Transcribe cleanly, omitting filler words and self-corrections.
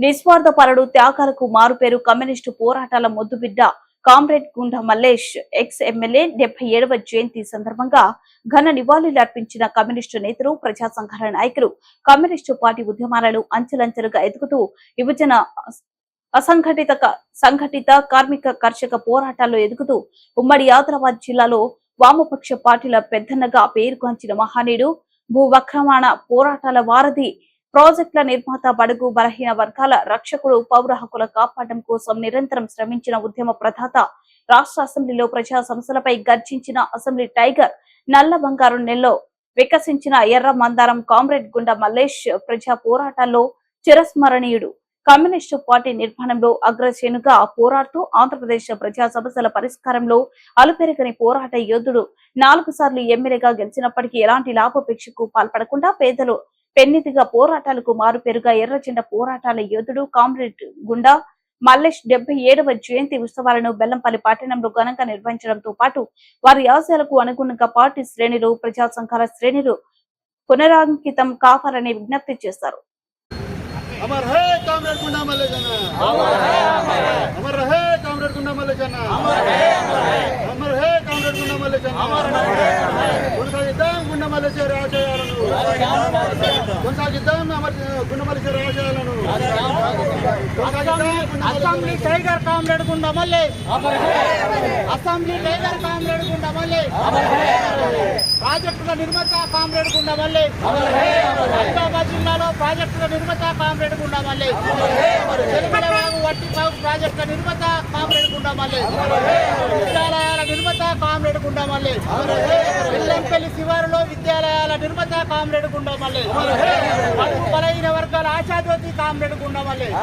నిస్వార్థపరుడు, త్యాగాలకు మారుపేరు, కమ్యూనిస్టు పోరాటాల ముద్దుబిడ్డ కామ్రేడ్ గుండ మల్లేష్ ఎక్స్ ఎమ్మెల్యే 77వ జయంతి సందర్భంగా ఘన నివాళులర్పించిన కమ్యూనిస్టు నేతలు, ప్రజా సంఘాల నాయకులు, కమ్యూనిస్టు పార్టీ ఉద్యమాలను అంచెలంచెలుగా ఎదుగుతూ విభజన సంఘటిత కార్మిక కర్షక పోరాటాల్లో ఎదుగుతూ ఉమ్మడి ఆదిలాబాద్ జిల్లాలో వామపక్ష పార్టీల పెద్దన్నగా పేరుగాంచిన మహనీయుడు, భూవక్రమాణ పోరాటాల వారధి, ప్రాజెక్టుల నిర్మాత, బడుగు బలహీన వర్గాల రక్షకుడు, పౌర హక్కుల కాపాడడం కోసం నిరంతరం శ్రమించిన ఉద్యమ ప్రదాత, రాష్ట్ర అసెంబ్లీలో ప్రజా సమస్యలపై గర్జించిన అసెంబ్లీ టైగర్, నల్ల బంగారం నెల్లో వికసించిన ఎర్ర మందారం కామ్రేడ్ గుండ మల్లేష్ ప్రజా పోరాటాల్లో చిరస్మరణీయుడు. కమ్యూనిస్టు పార్టీ నిర్మాణంలో అగ్రశ్రేణుగా పోరాడుతూ ఆంధ్రప్రదేశ్ ప్రజా సమస్యల పరిష్కారంలో అలుపెరగని పోరాట యోధుడు. 4 సార్లు ఎమ్మెల్యేగా గెలిచినప్పటికీ ఎలాంటి లాభాపేక్షకు పాల్పడకుండా పేదలు పెన్నిధిగా పోరాటాలకు మారుపేరుగా ఎర్రజెండా పోరాటాల యోధుడు కామ్రేడ్ గుండా మల్లేష్ 77వ జయంతి ఉత్సవాలను బెల్లంపల్లి పట్టణంలో ఘనంగా నిర్వహించడంతో పాటు వారి ఆశయాలకు అనుగుణంగా పార్టీ శ్రేణులు, ప్రజా సంఘాల శ్రేణులు పునరాంకితం కావాలని విజ్ఞప్తి చేశారు. अमर है कामरेड गुंडा मल्लेश अण्णा, अमर है कामरेड गुंडा मल्लेश अण्णा, अमर है कामरेड गुंडा मल्लेश अण्णा, కొనసాగిద్దాం గుండా మల్లేష్ గారి ఆశయాలను, కొనసాగిద్దాం గుండా మల్లేష్ గారి ఆశయాలను, అసెంబ్లీ టైగర్ కామ్రేడ్ గుండా మల్లేష్, అసెంబ్లీ టైగర్ కామ్రేడ్ గుండా మల్లేష్, ప్రాజెక్టుల నిర్మాత కామ్రేడ్ గుండా మల్లేష్, ఆదిలాబాద్ జిల్లాలో ప్రాజెక్టుల నిర్మాత కామ్రేడ్ గుండా మల్లేష్, చెరుకులవాగు వట్టిపాగు ప్రాజెక్టుల నిర్మాత కామ్రేడ్ గుండా మల్లేష్, విద్యాలయాల నిర్మాత కామ్రేడ్ గుండా మల్లేష్, బెల్లంపల్లి శివారులో విద్యాలయాల నిర్మాత కామ్రేడ్ గుండా మల్లేష్, బలహీన వర్గాల ఆశాజ్యోతి కామ్రేడ్ గుండా మల్లేష్.